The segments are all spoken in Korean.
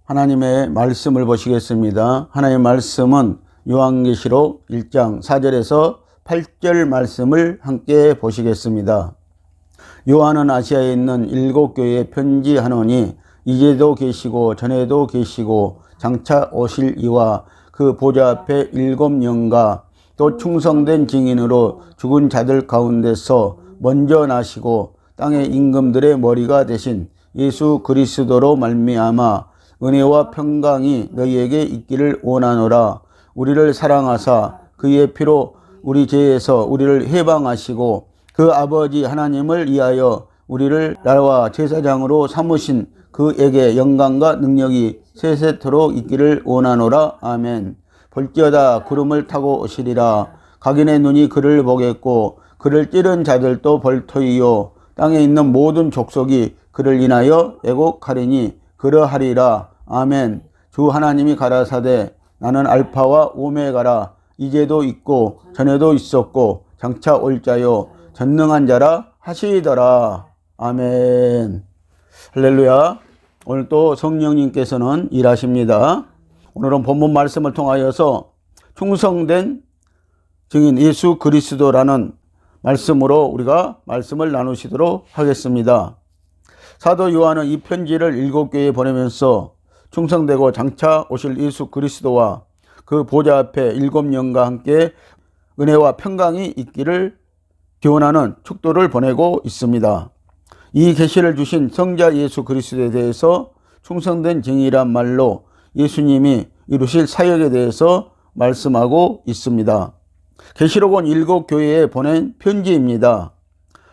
하나님의 말씀을 보시겠습니다. 하나님의 말씀은 요한계시록 1장 4절에서 8절 말씀을 함께 보시겠습니다. 요한은 아시아에 있는 7교회에 편지하노니 이제도 계시고 전에도 계시고 장차 오실 이와 그 보좌 앞에 7영과 또 충성된 증인으로 죽은 자들 가운데서 먼저 나시고 땅의 임금들의 머리가 되신 예수 그리스도로 말미암아 은혜와 평강이 너희에게 있기를 원하노라. 우리를 사랑하사 그의 피로 우리 죄에서 우리를 해방하시고 그 아버지 하나님을 위하여 우리를 나라와 제사장으로 삼으신 그에게 영광과 능력이 세세토록 있기를 원하노라. 아멘. 볼지어다 구름을 타고 오시리라. 각인의 눈이 그를 보겠고 그를 찌른 자들도 볼터이요 땅에 있는 모든 족속이 그를 인하여 애곡하리니 그러하리라. 아멘. 주 하나님이 가라사대 나는 알파와 오메가라. 이제도 있고 전에도 있었고 장차 올 자요 전능한 자라 하시더라. 아멘. 할렐루야. 오늘 또 성령님께서는 일하십니다. 오늘은 본문 말씀을 통하여서 충성된 증인 예수 그리스도라는 말씀으로 우리가 말씀을 나누시도록 하겠습니다. 사도 요한은 이 편지를 7교회에 보내면서 충성되고 장차 오실 예수 그리스도와 그 보좌 앞에 7영과 함께 은혜와 평강이 있기를 기원하는 축도를 보내고 있습니다. 이 계시를 주신 성자 예수 그리스도에 대해서 충성된 증인이란 말로 예수님이 이루실 사역에 대해서 말씀하고 있습니다. 계시록은 7교회에 보낸 편지입니다.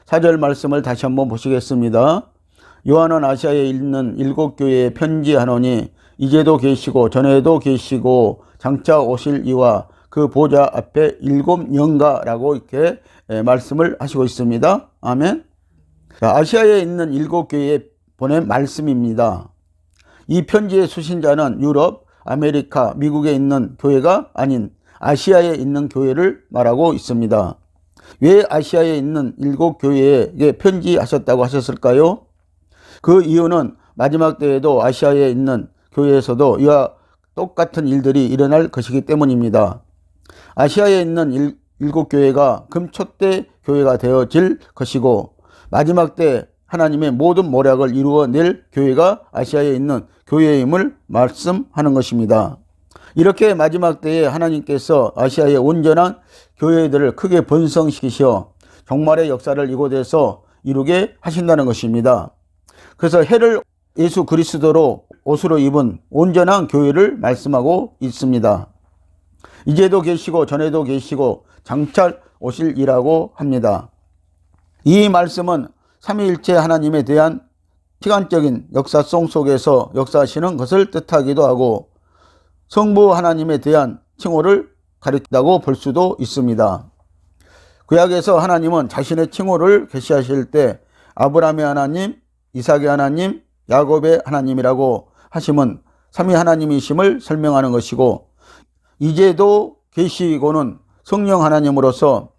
4절 말씀을 다시 한번 보시겠습니다. 요한은 아시아에 있는 7교회에 편지하노니 이제도 계시고 전에도 계시고 장차 오실 이와 그 보좌 앞에 7영가라고 이렇게 말씀을 하시고 있습니다. 아멘. 아시아에 있는 7교회에 보낸 말씀입니다. 이 편지의 수신자는 유럽, 아메리카, 미국에 있는 교회가 아닌 아시아에 있는 교회를 말하고 있습니다. 왜 아시아에 있는 7교회에 편지하셨다고 하셨을까요? 그 이유는 마지막 때에도 아시아에 있는 교회에서도 이와 똑같은 일들이 일어날 것이기 때문입니다. 아시아에 있는 7교회가 금초대 교회가 되어질 것이고 마지막 때 하나님의 모든 모략을 이루어낼 교회가 아시아에 있는 교회임을 말씀하는 것입니다. 이렇게 마지막 때에 하나님께서 아시아의 온전한 교회들을 크게 번성시키셔 종말의 역사를 이곳에서 이루게 하신다는 것입니다. 그래서 해를 예수 그리스도로 옷으로 입은 온전한 교회를 말씀하고 있습니다. 이제도 계시고 전에도 계시고 장차 오실 이라고 합니다. 이 말씀은 삼위일체 하나님에 대한 시간적인 역사성 속에서 역사하시는 것을 뜻하기도 하고 성부 하나님에 대한 칭호를 가리킨다고 볼 수도 있습니다. 구약에서 하나님은 자신의 칭호를 계시하실 때 아브라함의 하나님, 이삭의 하나님, 야곱의 하나님이라고 하심은 삼위 하나님이심을 설명하는 것이고 이제도 계시고는 성령 하나님으로서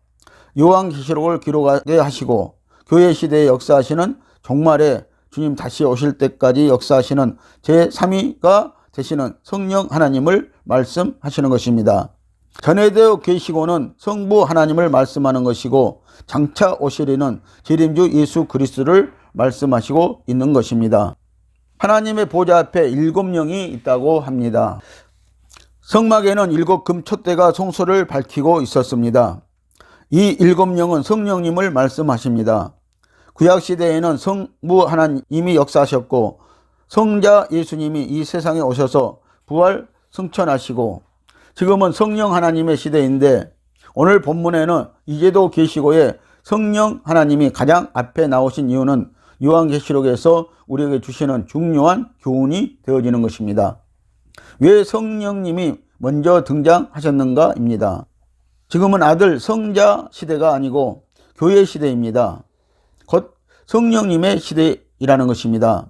요한계시록을 기록하게 하시고 교회 시대에 역사하시는 종말에 주님 다시 오실 때까지 역사하시는 제3위가 되시는 성령 하나님을 말씀하시는 것입니다. 전에도 계시고는 성부 하나님을 말씀하는 것이고 장차 오시리는 재림주 예수 그리스도를 말씀하시고 있는 것입니다. 하나님의 보좌 앞에 7영이 있다고 합니다. 성막에는 7금촛대가 송소를 밝히고 있었습니다. 이 7영은 성령님을 말씀하십니다. 구약시대에는 성부 하나님이 역사하셨고 성자 예수님이 이 세상에 오셔서 부활 승천하시고 지금은 성령 하나님의 시대인데 오늘 본문에는 이제도 계시고의 성령 하나님이 가장 앞에 나오신 이유는 요한계시록에서 우리에게 주시는 중요한 교훈이 되어지는 것입니다. 왜 성령님이 먼저 등장하셨는가입니다. 지금은 아들 성자 시대가 아니고 교회 시대입니다. 곧 성령님의 시대이라는 것입니다.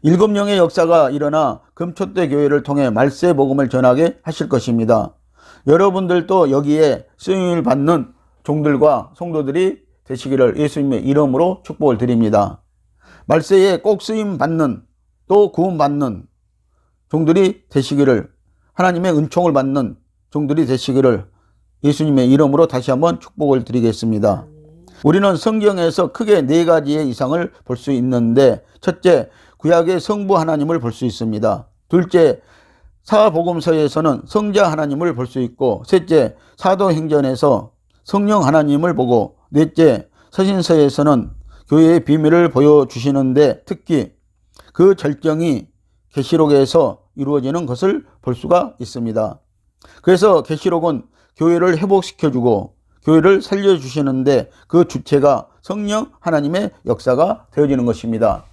7영의 역사가 일어나 금초대 교회를 통해 말세 복음을 전하게 하실 것입니다. 여러분들도 여기에 쓰임을 받는 종들과 성도들이 되시기를 예수님의 이름으로 축복을 드립니다. 말세에 꼭 쓰임 받는 또 구원 받는 종들이 되시기를, 하나님의 은총을 받는 종들이 되시기를 예수님의 이름으로 다시 한번 축복을 드리겠습니다. 우리는 성경에서 크게 4가지의 이상을 볼 수 있는데, 첫째, 구약의 성부 하나님을 볼 수 있습니다. 둘째, 사복음서에서는 성자 하나님을 볼 수 있고, 셋째, 사도행전에서 성령 하나님을 보고, 넷째, 서신서에서는 교회의 비밀을 보여주시는데 특히 그 절정이 계시록에서 이루어지는 것을 볼 수가 있습니다. 그래서 계시록은 교회를 회복시켜주고 교회를 살려주시는데 그 주체가 성령 하나님의 역사가 되어지는 것입니다.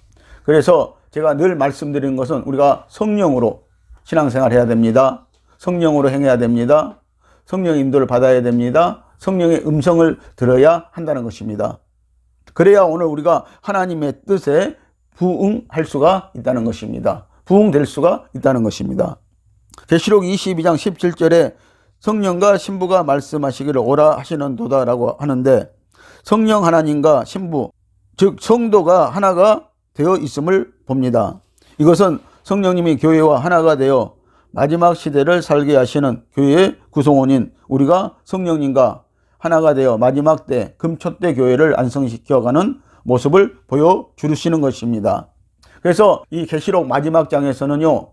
그래서 제가 늘 말씀드리는 것은 우리가 성령으로 신앙생활 해야 됩니다. 성령으로 행해야 됩니다. 성령의 인도를 받아야 됩니다. 성령의 음성을 들어야 한다는 것입니다. 그래야 오늘 우리가 하나님의 뜻에 부응할 수가 있다는 것입니다. 부응될 수가 있다는 것입니다. 계시록 22장 17절에 성령과 신부가 말씀하시기를 오라 하시는도다라고 하는데, 성령 하나님과 신부, 즉 성도가 하나가 되어 있음을 봅니다. 이것은 성령님이 교회와 하나가 되어 마지막 시대를 살게 하시는 교회의 구성원인 우리가 성령님과 하나가 되어 마지막 때 금초대 교회를 안성시켜가는 모습을 보여주시는 것입니다. 그래서 이 계시록 마지막 장에서는요,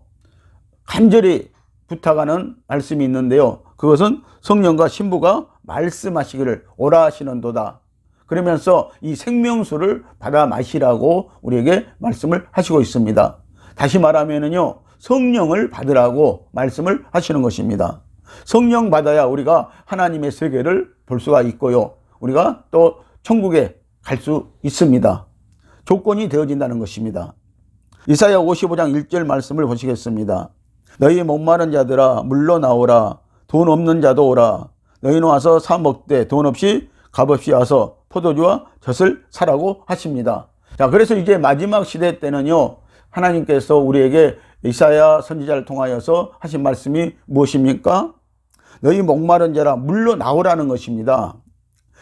간절히 부탁하는 말씀이 있는데요, 그것은 성령과 신부가 말씀하시기를 오라 하시는도다. 그러면서 이 생명수를 받아 마시라고 우리에게 말씀을 하시고 있습니다. 다시 말하면은요, 성령을 받으라고 말씀을 하시는 것입니다. 성령 받아야 우리가 하나님의 세계를 볼 수가 있고요, 우리가 또 천국에 갈 수 있습니다. 조건이 되어진다는 것입니다. 이사야 55장 1절 말씀을 보시겠습니다. 너희 목마른 자들아 물러나오라. 돈 없는 자도 오라. 너희는 와서 사 먹되 돈 없이 값없이 와서 포도주와 젖을 사라고 하십니다. 자, 그래서 이제 마지막 시대 때는요, 하나님께서 우리에게 이사야 선지자를 통하여서 하신 말씀이 무엇입니까? 너희 목마른 자라 물러나오라는 것입니다.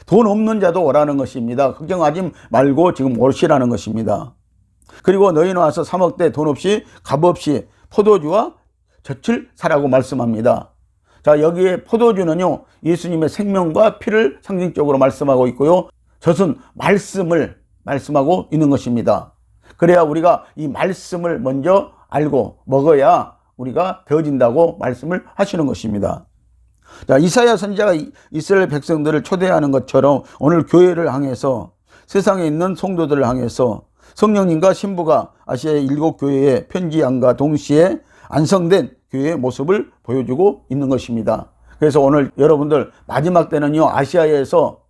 돈 없는 자도 오라는 것입니다. 걱정하지 말고 지금 오시라는 것입니다. 그리고 너희는 와서 사 먹되 돈 없이 값없이 포도주와 젖을 사라고 말씀합니다. 자, 여기에 포도주는요, 예수님의 생명과 피를 상징적으로 말씀하고 있고요, 젖은 말씀을 말씀하고 있는 것입니다. 그래야 우리가 이 말씀을 먼저 알고 먹어야 우리가 되어진다고 말씀을 하시는 것입니다. 자, 이사야 선지자가 이스라엘 백성들을 초대하는 것처럼 오늘 교회를 향해서, 세상에 있는 성도들을 향해서 성령님과 신부가 아시아의 7교회의 편지함과 동시에 안성된 교회의 모습을 보여주고 있는 것입니다. 그래서 오늘 여러분들 마지막 때는요, 아시아에서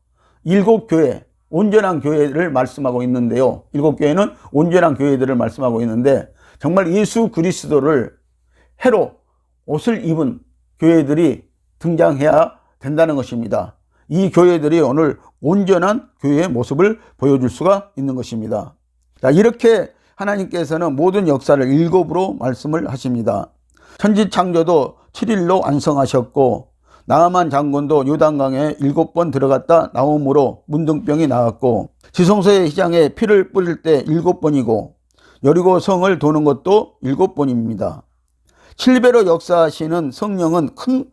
7교회, 온전한 교회를 말씀하고 있는데요, 7교회는 온전한 교회들을 말씀하고 있는데, 정말 예수 그리스도를 해로 옷을 입은 교회들이 등장해야 된다는 것입니다. 이 교회들이 오늘 온전한 교회의 모습을 보여줄 수가 있는 것입니다. 자, 이렇게 하나님께서는 모든 역사를 7으로 말씀을 하십니다. 천지창조도 7일로 완성하셨고, 나아만 장군도 요단강에 7번 들어갔다 나옴으로 문둥병이 나았고, 지성소의 휘장에 피를 뿌릴 때 7번이고, 여리고 성을 도는 것도 7번입니다. 7배로 역사하시는 성령은 큰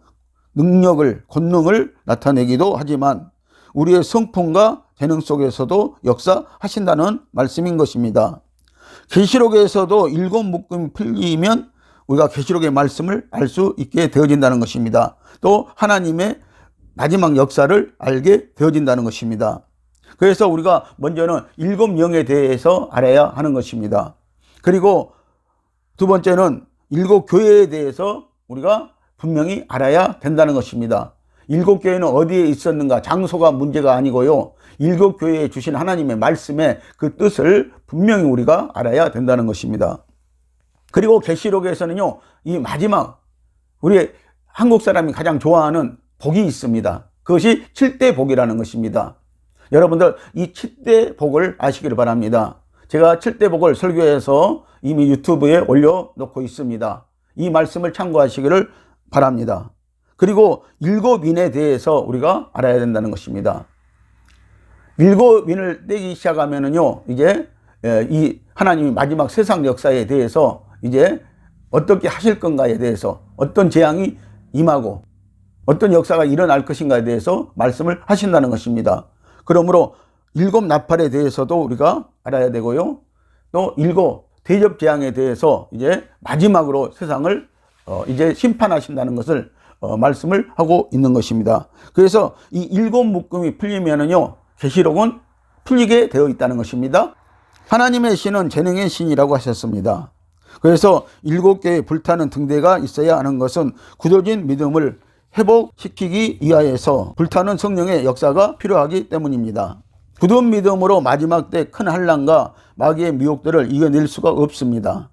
능력을, 권능을 나타내기도 하지만 우리의 성품과 재능 속에서도 역사하신다는 말씀인 것입니다. 계시록에서도 7 묶음이 풀리면 우리가 계시록의 말씀을 알 수 있게 되어진다는 것입니다. 또 하나님의 마지막 역사를 알게 되어진다는 것입니다. 그래서 우리가 먼저는 7영에 대해서 알아야 하는 것입니다. 그리고 두 번째는 7교회에 대해서 우리가 분명히 알아야 된다는 것입니다. 7교회는 어디에 있었는가, 장소가 문제가 아니고요, 7교회에 주신 하나님의 말씀의 그 뜻을 분명히 우리가 알아야 된다는 것입니다. 그리고 계시록에서는요, 이 마지막 우리 한국 사람이 가장 좋아하는 복이 있습니다. 그것이 7대 복이라는 것입니다. 여러분들 이 7대 복을 아시기를 바랍니다. 제가 7대 복을 설교해서 이미 유튜브에 올려놓고 있습니다. 이 말씀을 참고하시기를 바랍니다. 그리고 7인에 대해서 우리가 알아야 된다는 것입니다. 7인을 떼기 시작하면은요, 이제 이 하나님이 마지막 세상 역사에 대해서 이제 어떻게 하실 건가에 대해서, 어떤 재앙이 임하고 어떤 역사가 일어날 것인가에 대해서 말씀을 하신다는 것입니다. 그러므로 일곱 나팔에 대해서도 우리가 알아야 되고요. 또 일곱 대접 재앙에 대해서 이제 마지막으로 세상을 이제 심판하신다는 것을 말씀을 하고 있는 것입니다. 그래서 이 일곱 묶음이 풀리면은요, 계시록은 풀리게 되어 있다는 것입니다. 하나님의 신은 재능의 신이라고 하셨습니다. 그래서 일곱 개의 불타는 등대가 있어야 하는 것은 굳어진 믿음을 회복시키기 위하여서 불타는 성령의 역사가 필요하기 때문입니다. 굳은 믿음으로 마지막 때 큰 환난과 마귀의 미혹들을 이겨낼 수가 없습니다.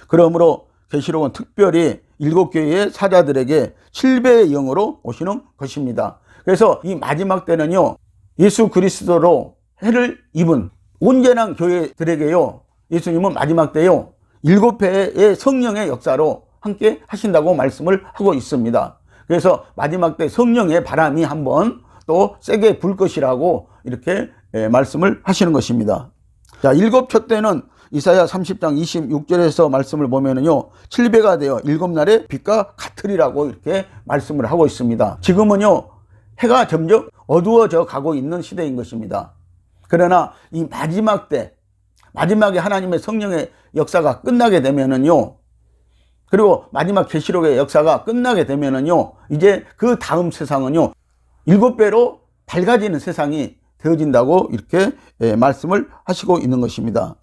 그러므로 계시록은 특별히 일곱 교회의 사자들에게 7배의 영으로 오시는 것입니다. 그래서 이 마지막 때는요, 예수 그리스도로 해를 입은 온전한 교회들에게요, 예수님은 마지막 때요, 7배의 성령의 역사로 함께 하신다고 말씀을 하고 있습니다. 그래서 마지막 때 성령의 바람이 한번 또 세게 불 것이라고 이렇게 말씀을 하시는 것입니다. 자, 일곱 첫 때는 이사야 30장 26절에서 말씀을 보면은요, 7배가 되어 일곱 날의 빛과 같으리라고 이렇게 말씀을 하고 있습니다. 지금은요, 해가 점점 어두워져 가고 있는 시대인 것입니다. 그러나 이 마지막 때, 마지막에 하나님의 성령의 역사가 끝나게 되면은요, 그리고 마지막 계시록의 역사가 끝나게 되면은요, 이제 그 다음 세상은요, 7배로 밝아지는 세상이 되어진다고 이렇게 말씀을 하시고 있는 것입니다.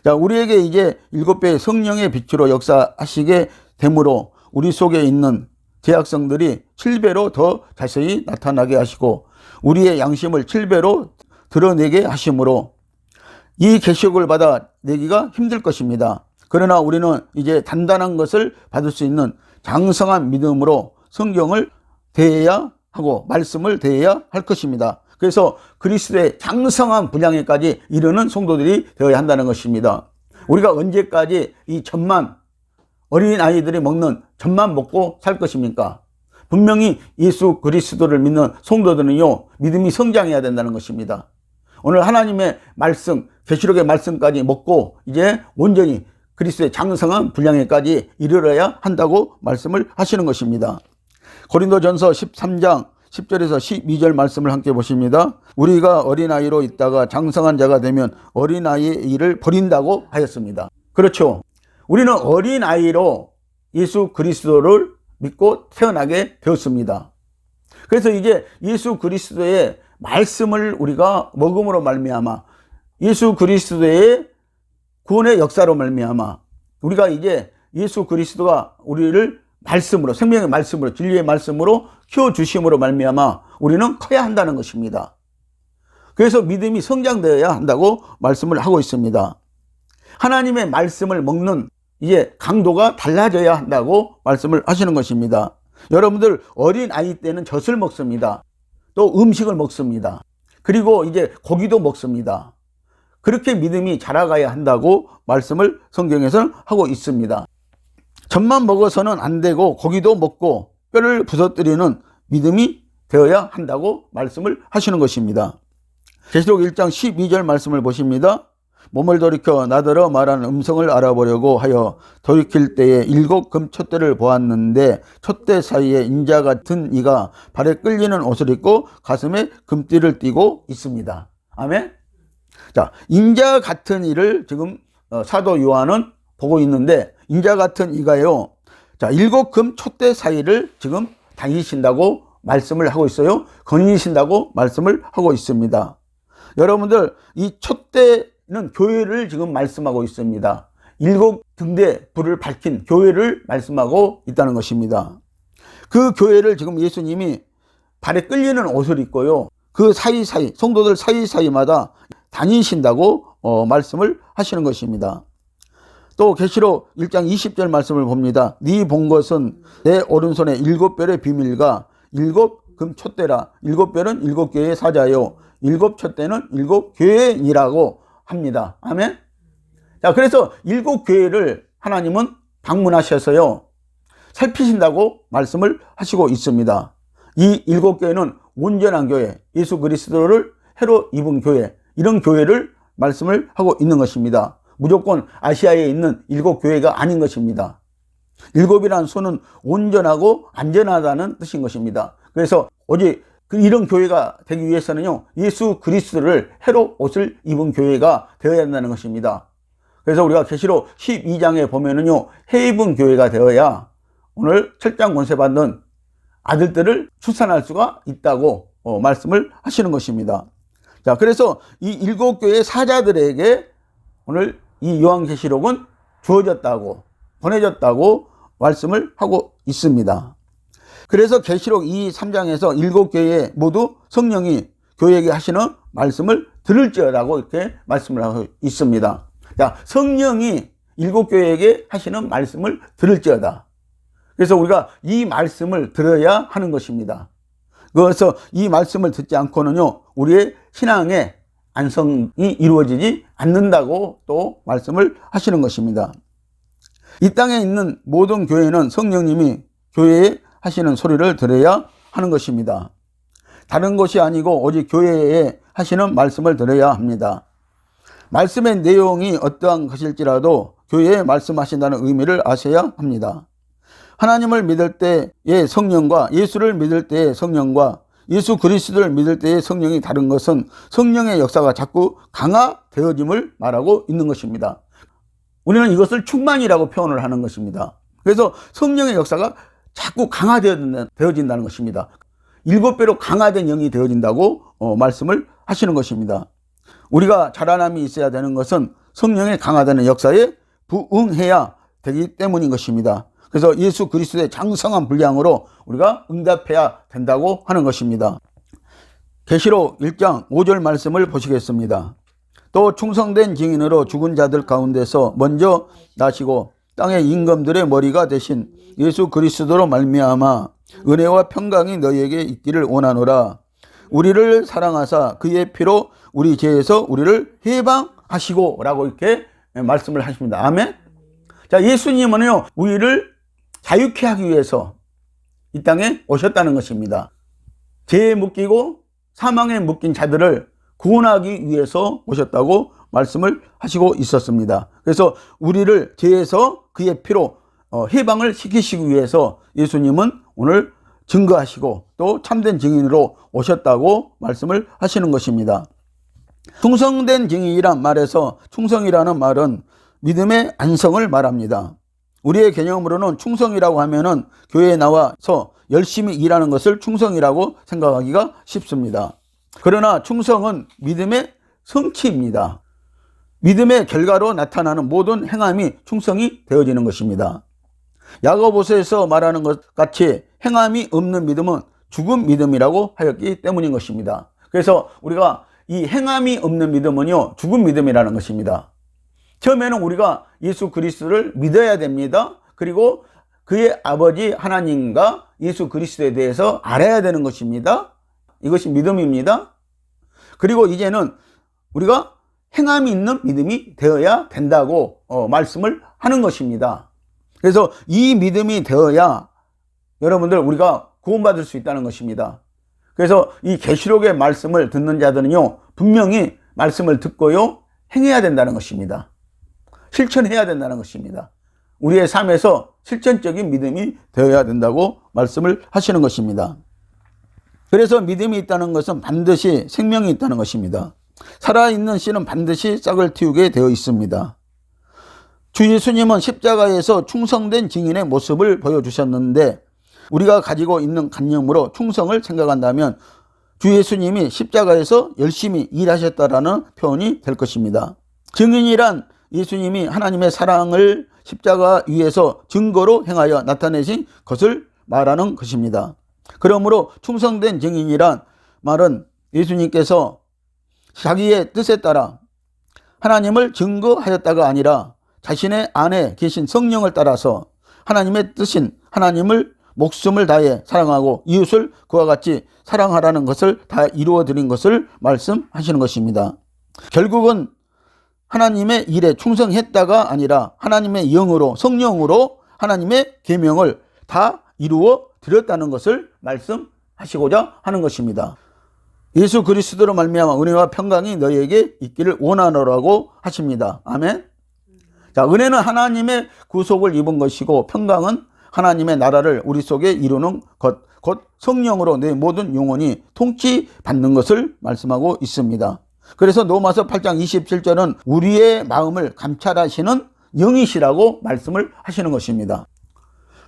자, 우리에게 이제 7배의 성령의 빛으로 역사하시게 되므로 우리 속에 있는 제약성들이 7배로 더 자세히 나타나게 하시고 우리의 양심을 7배로 드러내게 하심으로 이 계시록을 받아내기가 힘들 것입니다. 그러나 우리는 이제 단단한 것을 받을 수 있는 장성한 믿음으로 성경을 대해야 하고 말씀을 대해야 할 것입니다. 그래서 그리스도의 장성한 분량에까지 이르는 성도들이 되어야 한다는 것입니다. 우리가 언제까지 이 젖만, 어린아이들이 먹는 젖만 먹고 살 것입니까? 분명히 예수 그리스도를 믿는 성도들은요, 믿음이 성장해야 된다는 것입니다. 오늘 하나님의 말씀, 계시록의 말씀까지 먹고 이제 온전히 그리스도의 장성한 분량에까지 이르러야 한다고 말씀을 하시는 것입니다. 고린도전서 13장 10절에서 12절 말씀을 함께 보십니다. 우리가 어린아이로 있다가 장성한 자가 되면 어린아이의 일을 버린다고 하였습니다. 그렇죠. 우리는 어린아이로 예수 그리스도를 믿고 태어나게 되었습니다. 그래서 이제 예수 그리스도의 말씀을 우리가 먹음으로 말미암아 예수 그리스도의 구원의 역사로 말미암아 우리가 이제 예수 그리스도가 우리를 말씀으로, 생명의 말씀으로, 진리의 말씀으로 키워주심으로 말미암아 우리는 커야 한다는 것입니다. 그래서 믿음이 성장되어야 한다고 말씀을 하고 있습니다. 하나님의 말씀을 먹는 이제 강도가 달라져야 한다고 말씀을 하시는 것입니다. 여러분들 어린 아이 때는 젖을 먹습니다. 또 음식을 먹습니다. 그리고 이제 고기도 먹습니다. 그렇게 믿음이 자라가야 한다고 말씀을 성경에서는 하고 있습니다. 젖만 먹어서는 안 되고 고기도 먹고 뼈를 부서뜨리는 믿음이 되어야 한다고 말씀을 하시는 것입니다. 계시록 1장 12절 말씀을 보십니다. 몸을 돌이켜 나더러 말하는 음성을 알아보려고 하여 돌이킬 때에 7 금촛대를 보았는데 촛대 사이에 인자 같은 이가 발에 끌리는 옷을 입고 가슴에 금띠를 띠고 있습니다. 아멘. 자, 인자 같은 이를 지금 사도 요한은 보고 있는데 인자 같은 이가요, 자, 7 금촛대 사이를 지금 다니신다고 말씀을 하고 있어요. 거니신다고 말씀을 하고 있습니다. 여러분들 이 촛대는 교회를 지금 말씀하고 있습니다. 7 등대 불을 밝힌 교회를 말씀하고 있다는 것입니다. 그 교회를 지금 예수님이 발에 끌리는 옷을 입고요, 그 사이사이 성도들 사이사이마다 다니신다고 말씀을 하시는 것입니다. 또 계시록 1장 20절 말씀을 봅니다. 네 본 것은 내 오른손에 7별의 비밀과 7 금촛대라. 7별은 7개의 사자요 7 촛대는 7교회이라고 합니다. 아멘. 자, 그래서 7교회를 하나님은 방문하셔서요 살피신다고 말씀을 하시고 있습니다. 이 7교회는 온전한 교회, 예수 그리스도를 해로 입은 교회, 이런 교회를 말씀을 하고 있는 것입니다. 무조건 아시아에 있는 7교회가 아닌 것입니다. 일곱이라는 수는 온전하고 안전하다는 뜻인 것입니다. 그래서 오직 이런 교회가 되기 위해서는요, 예수 그리스도를 해로 옷을 입은 교회가 되어야 한다는 것입니다. 그래서 우리가 계시록 12장에 보면은요, 해 입은 교회가 되어야 오늘 철장 권세 받는 아들들을 출산할 수가 있다고 말씀을 하시는 것입니다. 자, 그래서 이 일곱 교회의 사자들에게 오늘 이 요한계시록은 주어졌다고, 보내졌다고 말씀을 하고 있습니다. 그래서 계시록 3장에서 일곱 교회에 모두 성령이 교회에게 하시는 말씀을 들을지어다고 이렇게 말씀을 하고 있습니다. 자, 성령이 일곱 교회에게 하시는 말씀을 들을지어다. 그래서 우리가 이 말씀을 들어야 하는 것입니다. 그래서 이 말씀을 듣지 않고는요, 우리의 신앙의 안성이 이루어지지 않는다고 또 말씀을 하시는 것입니다. 이 땅에 있는 모든 교회는 성령님이 교회에 하시는 소리를 들어야 하는 것입니다. 다른 것이 아니고 오직 교회에 하시는 말씀을 들어야 합니다. 말씀의 내용이 어떠한 것일지라도 교회에 말씀하신다는 의미를 아셔야 합니다. 하나님을 믿을 때의 성령과 예수를 믿을 때의 성령과 예수 그리스도를 믿을 때의 성령이 다른 것은 성령의 역사가 자꾸 강화되어짐을 말하고 있는 것입니다. 우리는 이것을 충만이라고 표현을 하는 것입니다. 그래서 성령의 역사가 자꾸 강화되어진다는 것입니다. 7배로 강화된 영이 되어진다고 말씀을 하시는 것입니다. 우리가 자라남이 있어야 되는 것은 성령의 강화되는 역사에 부응해야 되기 때문인 것입니다. 그래서 예수 그리스도의 장성한 분량으로 우리가 응답해야 된다고 하는 것입니다. 계시록 1장 5절 말씀을 보시겠습니다. 또 충성된 증인으로 죽은 자들 가운데서 먼저 나시고 땅의 임금들의 머리가 되신 예수 그리스도로 말미암아 은혜와 평강이 너희에게 있기를 원하노라. 우리를 사랑하사 그의 피로 우리 죄에서 우리를 해방하시고 라고 이렇게 말씀을 하십니다. 아멘. 자, 예수님은요, 우리를 자유케 하기 위해서 이 땅에 오셨다는 것입니다. 죄에 묶이고 사망에 묶인 자들을 구원하기 위해서 오셨다고 말씀을 하시고 있었습니다. 그래서 우리를 죄에서 그의 피로 해방을 시키시기 위해서 예수님은 오늘 증거하시고 또 참된 증인으로 오셨다고 말씀을 하시는 것입니다. 충성된 증인이란 말에서 충성이라는 말은 믿음의 안성을 말합니다. 우리의 개념으로는 충성이라고 하면은 교회에 나와서 열심히 일하는 것을 충성이라고 생각하기가 쉽습니다. 그러나 충성은 믿음의 성취입니다. 믿음의 결과로 나타나는 모든 행함이 충성이 되어지는 것입니다. 야고보서에서 말하는 것 같이 행함이 없는 믿음은 죽은 믿음이라고 하였기 때문인 것입니다. 그래서 우리가 이 행함이 없는 믿음은요, 죽은 믿음이라는 것입니다. 처음에는 우리가 예수 그리스도를 믿어야 됩니다. 그리고 그의 아버지 하나님과 예수 그리스도에 대해서 알아야 되는 것입니다. 이것이 믿음입니다. 그리고 이제는 우리가 행함이 있는 믿음이 되어야 된다고 말씀을 하는 것입니다. 그래서 이 믿음이 되어야 여러분들 우리가 구원받을 수 있다는 것입니다. 그래서 이 계시록의 말씀을 듣는 자들은요, 분명히 말씀을 듣고요, 행해야 된다는 것입니다. 실천해야 된다는 것입니다. 우리의 삶에서 실천적인 믿음이 되어야 된다고 말씀을 하시는 것입니다. 그래서 믿음이 있다는 것은 반드시 생명이 있다는 것입니다. 살아있는 씨는 반드시 싹을 틔우게 되어 있습니다. 주 예수님은 십자가에서 충성된 증인의 모습을 보여주셨는데 우리가 가지고 있는 관념으로 충성을 생각한다면 주 예수님이 십자가에서 열심히 일하셨다라는 표현이 될 것입니다. 증인이란 예수님이 하나님의 사랑을 십자가 위에서 증거로 행하여 나타내신 것을 말하는 것입니다. 그러므로 충성된 증인이란 말은 예수님께서 자기의 뜻에 따라 하나님을 증거하였다가 아니라 자신의 안에 계신 성령을 따라서 하나님의 뜻인 하나님을 목숨을 다해 사랑하고 이웃을 그와 같이 사랑하라는 것을 다 이루어 드린 것을 말씀하시는 것입니다. 결국은 하나님의 일에 충성했다가 아니라 하나님의 영으로 성령으로 하나님의 계명을 다 이루어 드렸다는 것을 말씀하시고자 하는 것입니다. 예수 그리스도로 말미암아 은혜와 평강이 너희에게 있기를 원하노라고 하십니다. 아멘. 자, 은혜는 하나님의 구속을 입은 것이고 평강은 하나님의 나라를 우리 속에 이루는 것, 곧 성령으로 내 모든 영혼이 통치받는 것을 말씀하고 있습니다. 그래서 로마서 8장 27절은 우리의 마음을 감찰하시는 영이시라고 말씀을 하시는 것입니다.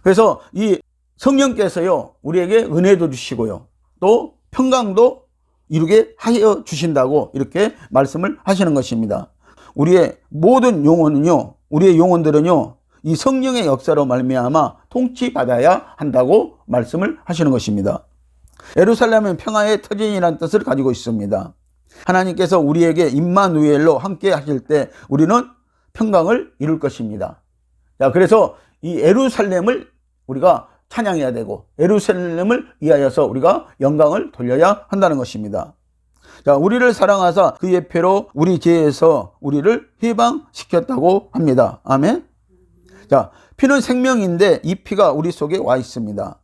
그래서 이 성령께서요, 우리에게 은혜도 주시고요, 또 평강도 이루게 하여 주신다고 이렇게 말씀을 하시는 것입니다. 우리의 모든 영혼은요, 우리의 영혼들은요, 이 성령의 역사로 말미암아 통치받아야 한다고 말씀을 하시는 것입니다. 예루살렘은 평화의 터전이라는 뜻을 가지고 있습니다. 하나님께서 우리에게 임마누엘로 함께 하실 때 우리는 평강을 이룰 것입니다. 자, 그래서 이 예루살렘을 우리가 찬양해야 되고 예루살렘을 위하여서 우리가 영광을 돌려야 한다는 것입니다. 자, 우리를 사랑하사 그의 피로 우리 죄에서 우리를 해방시켰다고 합니다. 아멘. 자, 피는 생명인데 이 피가 우리 속에 와 있습니다.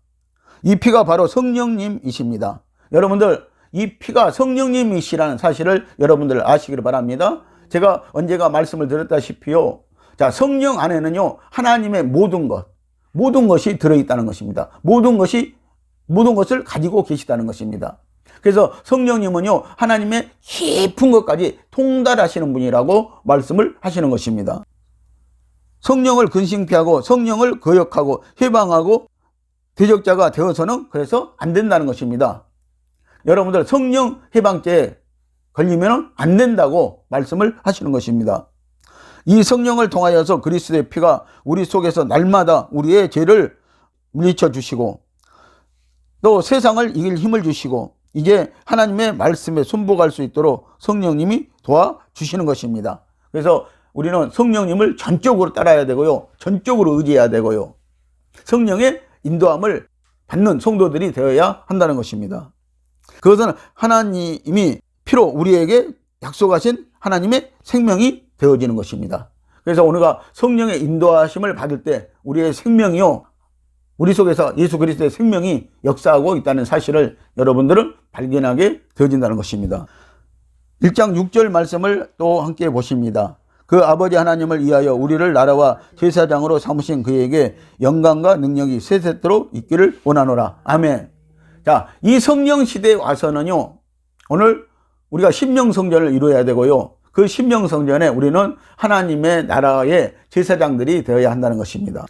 이 피가 바로 성령님이십니다. 여러분들, 이 피가 성령님이시라는 사실을 여러분들 아시기를 바랍니다. 제가 언제가 말씀을 드렸다시피요, 자, 성령 안에는요, 하나님의 모든 것이 들어있다는 것입니다. 모든 것을 가지고 계시다는 것입니다. 그래서 성령님은요, 하나님의 깊은 것까지 통달하시는 분이라고 말씀을 하시는 것입니다. 성령을 근심케하고 성령을 거역하고 해방하고 대적자가 되어서는 그래서 안 된다는 것입니다. 여러분들, 성령 해방죄에 걸리면 안 된다고 말씀을 하시는 것입니다. 이 성령을 통하여서 그리스도의 피가 우리 속에서 날마다 우리의 죄를 물리쳐 주시고 또 세상을 이길 힘을 주시고 이제 하나님의 말씀에 순복할 수 있도록 성령님이 도와주시는 것입니다. 그래서 우리는 성령님을 전적으로 따라야 되고요, 전적으로 의지해야 되고요, 성령의 인도함을 받는 성도들이 되어야 한다는 것입니다. 그것은 하나님이 피로 우리에게 약속하신 하나님의 생명이 되어지는 것입니다. 그래서 우리가 성령의 인도하심을 받을 때 우리의 생명이요, 우리 속에서 예수 그리스도의 생명이 역사하고 있다는 사실을 여러분들은 발견하게 되어진다는 것입니다. 1장 6절 말씀을 또 함께 보십니다. 그 아버지 하나님을 위하여 우리를 나라와 제사장으로 삼으신 그에게 영광과 능력이 세세토록 있기를 원하노라. 아멘. 자, 이 성령 시대에 와서는요, 오늘 우리가 심령성전을 이루어야 되고요, 그 심령성전에 우리는 하나님의 나라의 제사장들이 되어야 한다는 것입니다.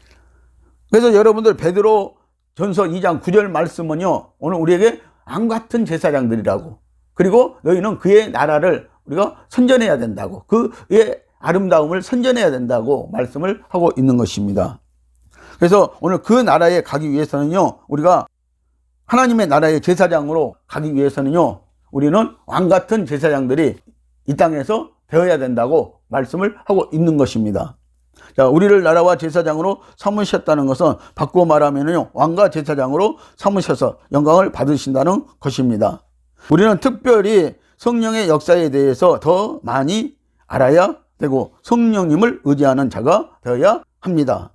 그래서 여러분들, 베드로 전서 2장 9절 말씀은요, 오늘 우리에게 왕같은 제사장들이라고, 그리고 너희는 그의 나라를 우리가 선전해야 된다고, 그의 아름다움을 선전해야 된다고 말씀을 하고 있는 것입니다. 그래서 오늘 그 나라에 가기 위해서는요, 우리가 하나님의 나라의 제사장으로 가기 위해서는요, 우리는 왕같은 제사장들이 이 땅에서 되어야 된다고 말씀을 하고 있는 것입니다. 자, 우리를 나라와 제사장으로 삼으셨다는 것은 바꾸어 말하면요, 왕과 제사장으로 삼으셔서 영광을 받으신다는 것입니다. 우리는 특별히 성령의 역사에 대해서 더 많이 알아야 되고 성령님을 의지하는 자가 되어야 합니다.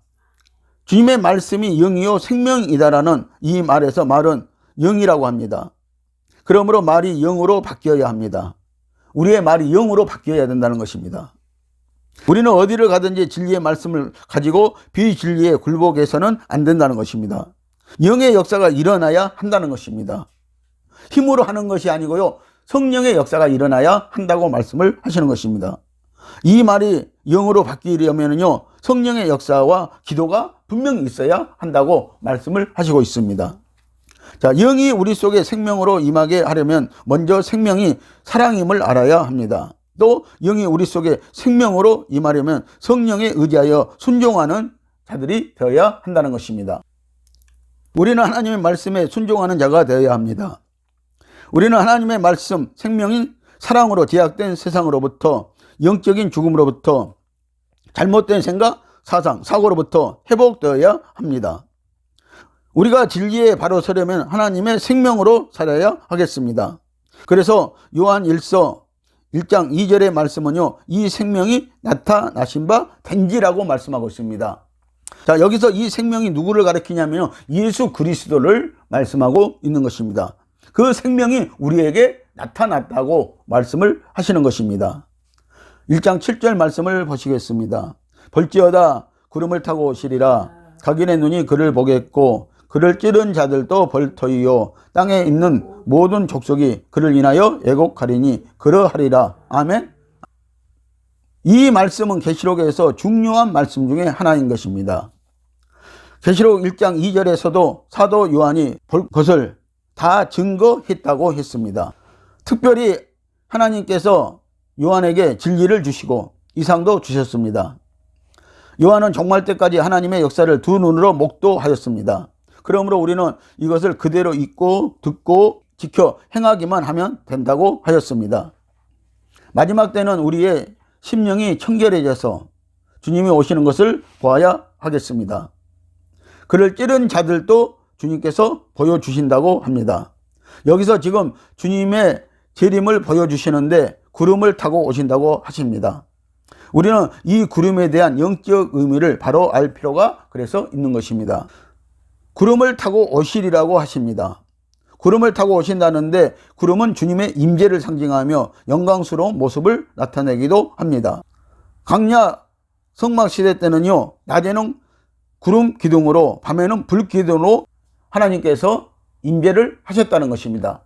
주님의 말씀이 영이요 생명이다라는 이 말에서 말은 영이라고 합니다. 그러므로 말이 영으로 바뀌어야 합니다. 우리의 말이 영으로 바뀌어야 된다는 것입니다. 우리는 어디를 가든지 진리의 말씀을 가지고 비진리에 굴복해서는 안 된다는 것입니다. 영의 역사가 일어나야 한다는 것입니다. 힘으로 하는 것이 아니고요, 성령의 역사가 일어나야 한다고 말씀을 하시는 것입니다. 이 말이 영으로 바뀌려면요, 성령의 역사와 기도가 분명히 있어야 한다고 말씀을 하시고 있습니다. 자, 영이 우리 속에 생명으로 임하게 하려면 먼저 생명이 사랑임을 알아야 합니다. 또 영이 우리 속에 생명으로 임하려면 성령에 의지하여 순종하는 자들이 되어야 한다는 것입니다. 우리는 하나님의 말씀에 순종하는 자가 되어야 합니다. 우리는 하나님의 말씀, 생명인 사랑으로 제약된 세상으로부터, 영적인 죽음으로부터, 잘못된 생각, 사상, 사고로부터 회복되어야 합니다. 우리가 진리에 바로 서려면 하나님의 생명으로 살아야 하겠습니다. 그래서 요한 1서 1장 2절의 말씀은요, 이 생명이 나타나신 바 된지라고 말씀하고 있습니다. 자, 여기서 이 생명이 누구를 가리키냐면 예수 그리스도를 말씀하고 있는 것입니다. 그 생명이 우리에게 나타났다고 말씀을 하시는 것입니다. 1장 7절 말씀을 보시겠습니다. 볼지어다 구름을 타고 오시리라. 각인의 눈이 그를 보겠고 그를 찌른 자들도 벌터이요 땅에 있는 모든 족속이 그를 인하여 애곡하리니 그러하리라. 아멘. 이 말씀은 계시록에서 중요한 말씀 중에 하나인 것입니다. 계시록 1장 2절에서도 사도 요한이 볼 것을 다 증거했다고 했습니다. 특별히 하나님께서 요한에게 진리를 주시고 이상도 주셨습니다. 요한은 종말 때까지 하나님의 역사를 두 눈으로 목도하였습니다. 그러므로 우리는 이것을 그대로 읽고 듣고 지켜 행하기만 하면 된다고 하였습니다. 마지막 때는 우리의 심령이 청결해져서 주님이 오시는 것을 보아야 하겠습니다. 그를 찌른 자들도 주님께서 보여주신다고 합니다. 여기서 지금 주님의 재림을 보여주시는데 구름을 타고 오신다고 하십니다. 우리는 이 구름에 대한 영적 의미를 바로 알 필요가 그래서 있는 것입니다. 구름을 타고 오시리라고 하십니다. 구름을 타고 오신다는데 구름은 주님의 임재를 상징하며 영광스러운 모습을 나타내기도 합니다. 광야 성막 시대 때는요, 낮에는 구름 기둥으로 밤에는 불 기둥으로 하나님께서 임재를 하셨다는 것입니다.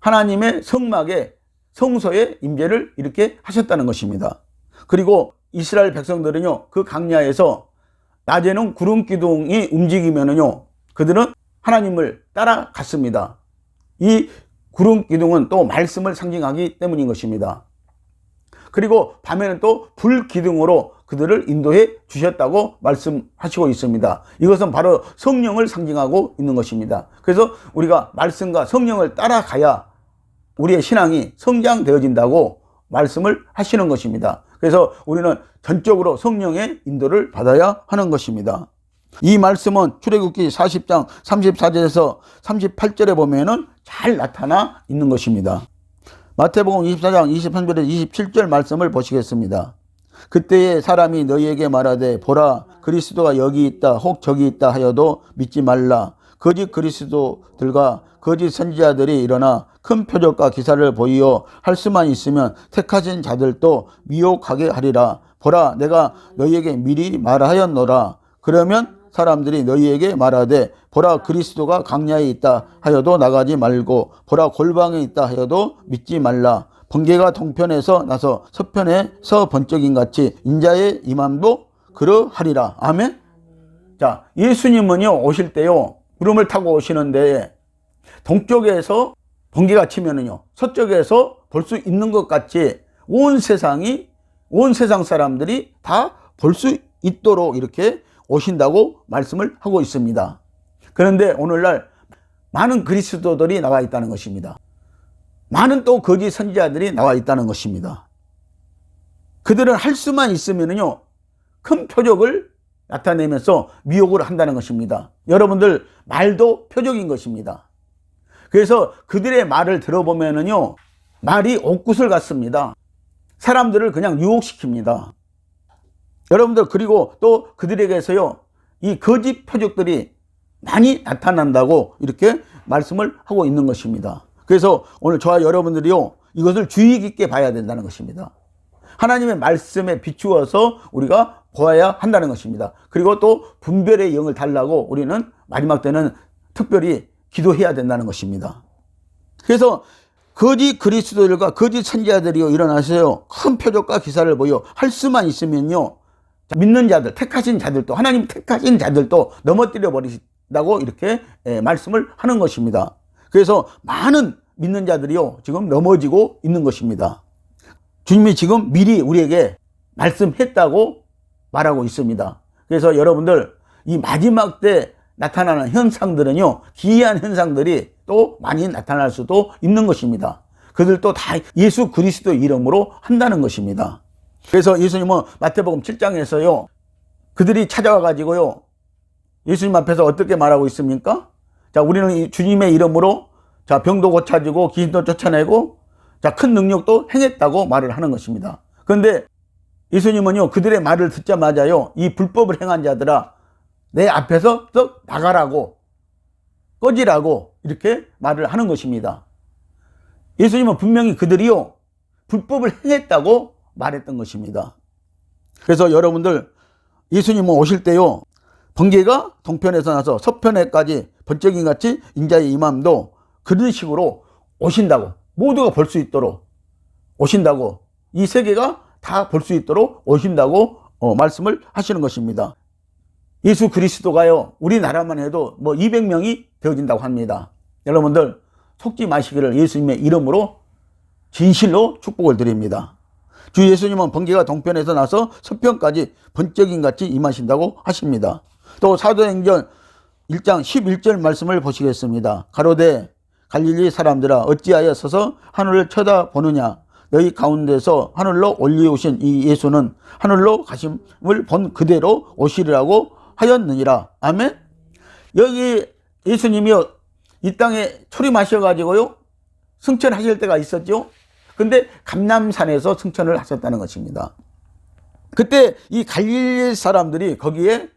하나님의 성막에 성소에 임재를 이렇게 하셨다는 것입니다. 그리고 이스라엘 백성들은요, 그 광야에서 낮에는 구름 기둥이 움직이면은요, 그들은 하나님을 따라갔습니다. 이 구름 기둥은 또 말씀을 상징하기 때문인 것입니다. 그리고 밤에는 또 불 기둥으로 그들을 인도해 주셨다고 말씀하시고 있습니다. 이것은 바로 성령을 상징하고 있는 것입니다. 그래서 우리가 말씀과 성령을 따라가야 우리의 신앙이 성장되어진다고 말씀을 하시는 것입니다. 그래서 우리는 전적으로 성령의 인도를 받아야 하는 것입니다. 이 말씀은 출애굽기 40장 34절에서 38절에 보면은 잘 나타나 있는 것입니다. 마태복음 24장 23절에서 27절 말씀을 보시겠습니다. 그때에 사람이 너희에게 말하되 보라 그리스도가 여기 있다 혹 저기 있다 하여도 믿지 말라. 거짓 그리스도들과 거짓 선지자들이 일어나 큰 표적과 기사를 보이어 할 수만 있으면 택하신 자들도 미혹하게 하리라. 보라 내가 너희에게 미리 말하였노라. 그러면 사람들이 너희에게 말하되 보라 그리스도가 광야에 있다 하여도 나가지 말고 보라 골방에 있다 하여도 믿지 말라. 번개가 동편에서 나서 서편에서 번쩍인 같이 인자의 임함도 그러하리라. 아멘. 자, 예수님은요 오실 때요 구름을 타고 오시는데 동쪽에서 번개가 치면은요 서쪽에서 볼 수 있는 것 같이 온 세상 사람들이 다 볼 수 있도록 이렇게 오신다고 말씀을 하고 있습니다. 그런데 오늘날 많은 그리스도들이 나와 있다는 것입니다. 많은 또 거짓 선지자들이 나와 있다는 것입니다. 그들은 할 수만 있으면요 큰 표적을 나타내면서 미혹을 한다는 것입니다. 여러분들 말도 표적인 것입니다. 그래서 그들의 말을 들어보면요 말이 옥구슬 같습니다. 사람들을 그냥 유혹시킵니다. 여러분들 그리고 또 그들에게서요 이 거짓 표적들이 많이 나타난다고 이렇게 말씀을 하고 있는 것입니다. 그래서 오늘 저와 여러분들이요 이것을 주의 깊게 봐야 된다는 것입니다. 하나님의 말씀에 비추어서 우리가 보아야 한다는 것입니다. 그리고 또 분별의 영을 달라고 우리는 마지막 때는 특별히 기도해야 된다는 것입니다. 그래서 거짓 그리스도들과 거짓 선지자들이요 일어나서요 큰 표적과 기사를 보여 할 수만 있으면요 믿는 자들, 택하신 자들도 하나님 택하신 자들도 넘어뜨려 버리신다고 이렇게 말씀을 하는 것입니다. 그래서 많은 믿는 자들이요 지금 넘어지고 있는 것입니다. 주님이 지금 미리 우리에게 말씀했다고 말하고 있습니다. 그래서 여러분들 이 마지막 때 나타나는 현상들은요 기이한 현상들이 또 많이 나타날 수도 있는 것입니다. 그들도 다 예수 그리스도 이름으로 한다는 것입니다. 그래서 예수님은 마태복음 7장에서요 그들이 찾아와 가지고요 예수님 앞에서 어떻게 말하고 있습니까? 자, 우리는 이 주님의 이름으로 자 병도 고쳐지고 귀신도 쫓아내고 자 큰 능력도 행했다고 말을 하는 것입니다. 그런데 예수님은요 그들의 말을 듣자마자요 이 불법을 행한 자들아 내 앞에서 썩 나가라고 꺼지라고 이렇게 말을 하는 것입니다. 예수님은 분명히 그들이요 불법을 행했다고 말했던 것입니다. 그래서 여러분들 예수님은 오실 때요, 번개가 동편에서 나서 서편에까지 번쩍임같이 인자의 임함도 그런 식으로 오신다고, 모두가 볼 수 있도록 오신다고, 이 세계가 다 볼 수 있도록 오신다고 말씀을 하시는 것입니다. 예수 그리스도가요, 우리나라만 해도 200명이 되어진다고 합니다. 여러분들 속지 마시기를 예수님의 이름으로 진실로 축복을 드립니다. 주 예수님은 번개가 동편에서 나서 서편까지 번쩍임같이 임하신다고 하십니다. 또 사도행전 1장 11절 말씀을 보시겠습니다. 가로되 갈릴리 사람들아 어찌하여 서서 하늘을 쳐다보느냐, 너희 가운데서 하늘로 올리우신 이 예수는 하늘로 가심을 본 그대로 오시리라고 하였느니라. 아멘. 여기 예수님이 이 땅에 초림하셔가지고요, 승천하실 때가 있었죠. 근데 감람산에서 승천을 하셨다는 것입니다. 그때 이 갈릴리 사람들이 거기에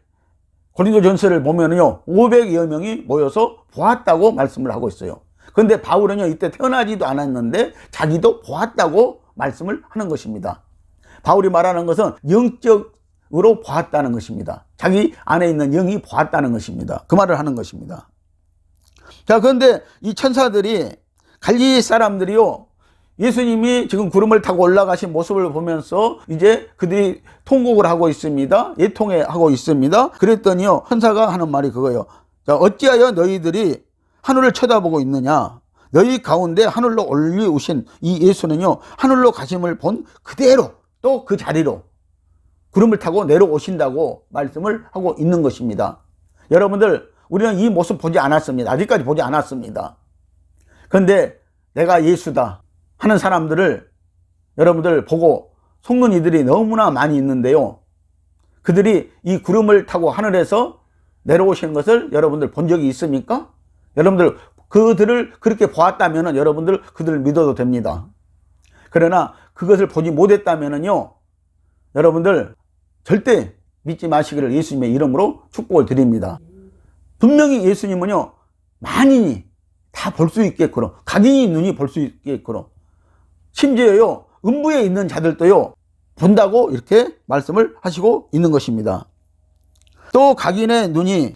고린도전서를 보면은요, 500여 명이 모여서 보았다고 말씀을 하고 있어요. 그런데 바울은요, 이때 태어나지도 않았는데 자기도 보았다고 말씀을 하는 것입니다. 바울이 말하는 것은 영적으로 보았다는 것입니다. 자기 안에 있는 영이 보았다는 것입니다. 그 말을 하는 것입니다. 자, 그런데 이 천사들이, 갈릴리 사람들이요, 예수님이 지금 구름을 타고 올라가신 모습을 보면서 이제 그들이 통곡을 하고 있습니다. 예통해 하고 있습니다. 그랬더니요, 천사가 하는 말이 그거예요. 자, 어찌하여 너희들이 하늘을 쳐다보고 있느냐, 너희 가운데 하늘로 올리우신 이 예수는요, 하늘로 가심을 본 그대로 또 그 자리로 구름을 타고 내려오신다고 말씀을 하고 있는 것입니다. 여러분들, 우리는 이 모습 보지 않았습니다. 아직까지 보지 않았습니다. 그런데 내가 예수다 하는 사람들을 여러분들 보고 속는 이들이 너무나 많이 있는데요, 그들이 이 구름을 타고 하늘에서 내려오시는 것을 여러분들 본 적이 있습니까? 여러분들 그들을 그렇게 보았다면 여러분들 그들을 믿어도 됩니다. 그러나 그것을 보지 못했다면요, 여러분들 절대 믿지 마시기를 예수님의 이름으로 축복을 드립니다. 분명히 예수님은요, 만인이 다 볼 수 있게끔, 각인이 눈이 볼 수 있게끔, 심지어요, 음부에 있는 자들도요, 본다고 이렇게 말씀을 하시고 있는 것입니다. 또 각인의 눈이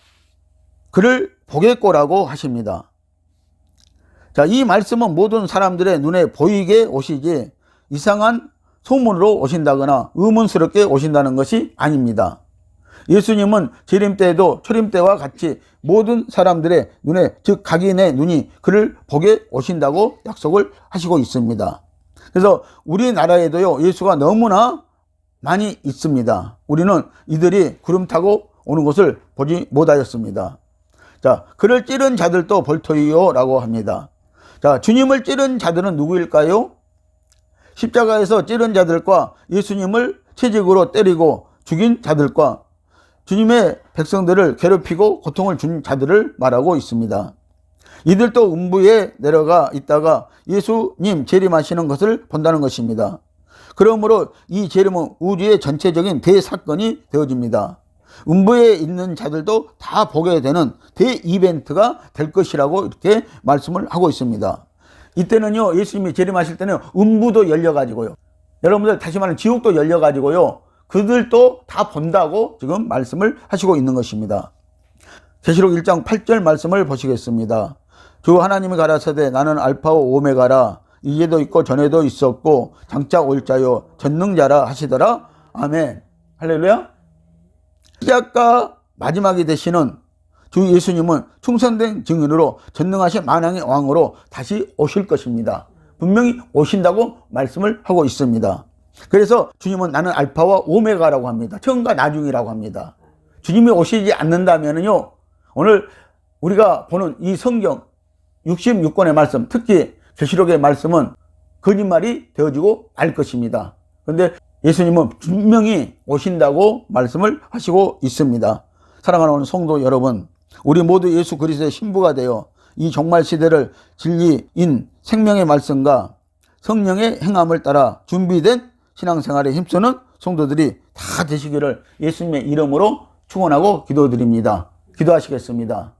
그를 보겠고라고 하십니다. 자, 이 말씀은 모든 사람들의 눈에 보이게 오시지 이상한 소문으로 오신다거나 의문스럽게 오신다는 것이 아닙니다. 예수님은 재림 때에도 초림 때와 같이 모든 사람들의 눈에, 즉 각인의 눈이 그를 보게 오신다고 약속을 하시고 있습니다. 그래서 우리나라에도요, 예수가 너무나 많이 있습니다. 우리는 이들이 구름 타고 오는 것을 보지 못하였습니다. 자, 그를 찌른 자들도 볼터이요 라고 합니다. 자, 주님을 찌른 자들은 누구일까요? 십자가에서 찌른 자들과 예수님을 채찍으로 때리고 죽인 자들과 주님의 백성들을 괴롭히고 고통을 준 자들을 말하고 있습니다. 이들도 음부에 내려가 있다가 예수님 재림하시는 것을 본다는 것입니다. 그러므로 이 재림은 우주의 전체적인 대사건이 되어집니다. 음부에 있는 자들도 다 보게 되는 대이벤트가 될 것이라고 이렇게 말씀을 하고 있습니다. 이때는요, 예수님이 재림하실 때는 음부도 열려가지고요, 여러분들 다시 말하면 지옥도 열려가지고요, 그들도 다 본다고 지금 말씀을 하시고 있는 것입니다. 계시록 1장 8절 말씀을 보시겠습니다. 주 하나님이 가라사대 나는 알파와 오메가라, 이제도 있고 전에도 있었고 장차 올 자요 전능자라 하시더라. 아멘. 할렐루야. 시작과 마지막이 되시는 주 예수님은 충성된 증인으로 전능하신 만왕의 왕으로 다시 오실 것입니다. 분명히 오신다고 말씀을 하고 있습니다. 그래서 주님은 나는 알파와 오메가라고 합니다. 처음과 나중이라고 합니다. 주님이 오시지 않는다면요, 오늘 우리가 보는 이 성경 66권의 말씀, 특히 계시록의 말씀은 거짓말이 되어지고 말 것입니다. 그런데 예수님은 분명히 오신다고 말씀을 하시고 있습니다. 사랑하는 성도 여러분, 우리 모두 예수 그리스도의 신부가 되어 이 종말 시대를 진리인 생명의 말씀과 성령의 행함을 따라 준비된 신앙생활에 힘쓰는 성도들이 다 되시기를 예수님의 이름으로 축원하고 기도드립니다. 기도하시겠습니다.